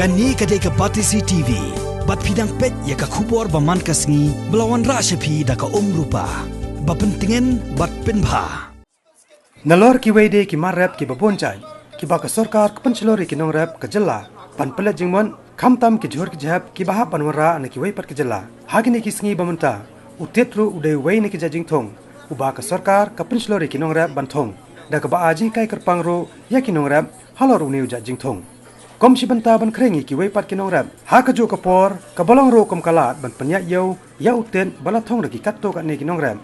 Kani kadai ke Batisi TV. Bat pidang pet ya ka khubor baman kasngi belawan ra shepi da ka rupa. Bapentingan bat penbha. Nalor ki wede ki marrap ki babonjai. Ki ba ka sarkar ka panchlori ki nongrap ka jalla. Pan pelat jingmon kamtam ki jhor ki jhap ki baha panwara na ki wei pat ki jalla. Hagini ki sngi bamunta. Utetru udai wei ni ki jajing thong. Uba ka sarkar ka panchlori ki nongrap bantong. Da ka ba aji kai kerpangro ya ki nongrap halor uniu jajing thong. Kom si banta ban krengi ki wei pat ki nongrap. Ha ka jo ka por ka bolong ro kom kalat ban penyak yau ya uten bala thong raki katto ka ne ki nongrap.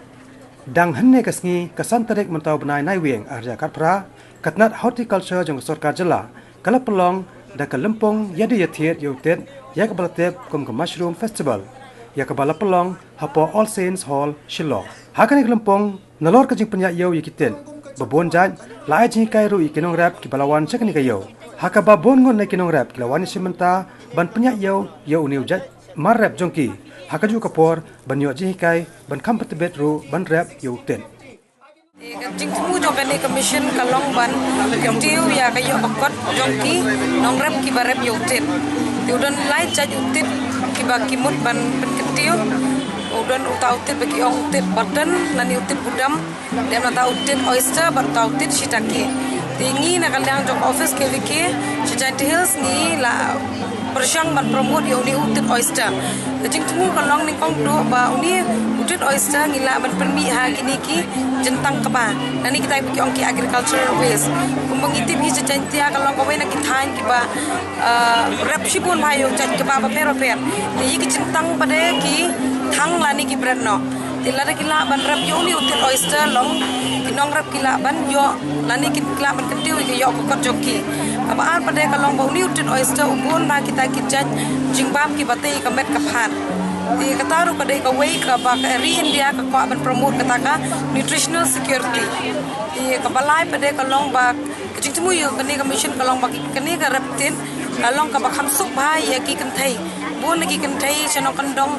Dang henne kasngi kasantarek mentau benai nai weng arja katpra katnat horticulture jong sarkar jala kala pelong da ka lempong yadi yathiet yautet ya ka balatep kom ka mushroom festival ya ka bala pelong hapo All Saints Hall Shillong hakane ka lempong nalor ka jing penyak yau yakiten babon jan lai jing kai ru ikinong rap ki balawan sakani ka yau haka babon ngon na kinong rap ki lawan simenta ban penyak yau uniu jat mar rap jongki hakaju kapor ban yo jihikai ban kampet betru ban rap yuten jing temu jo kan commission kalong ban ketiu ya kayo bakot jongki nong rap ki barep yuten tiudan lai jaj utit ki bakimut ban ketiu udan utautit bagi ong utit badan nani utit budam dem nata utit oyster bat utautit shitake tingi na kalyang jong office KVK Chijant Hills ni la persyang ban promote yo ni utit oyster jing temu kalong ni kong do ba uni utit oyster ngila ban permi ha gini ki jentang keba nani kita bagi ong ki agricultural waste kumbang itip hi Chijantia kalong ko na kithan ki ba rap shipun bhayo chat keba ba pero ni ki jentang pade ki thang lani ki bread no tilada kila ban rap yo ni utit oyster long kinong rap kila ban yo lani kila ban ketiu ki yo ko joki apaan pada kalong bau ni utit oyster ubun ba kita kijaj jingbam ki batei ka met ka phan di kataru pada ka wei ka ba ka ri India ka ko ban promote kata ka nutritional security di ka balai pada kalong ba jingtemu yo kani commission kalong ba kani ka reptin kalong ka ba khamsuk bhai ya ki kan thai bun lagi kan thai chano kandong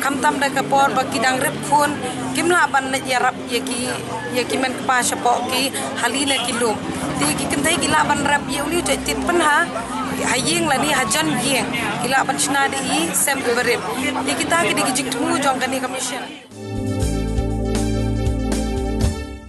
kamtam da ka por ba kidang rep khun kimla ban na yarap ya ki men pa shapo ki halina kilum ti ki kan thai kila ban rap ye uni tit panha hayeng lani hajan yeng kila ban chna di sem berep di kita ki di jing temu jong kani commission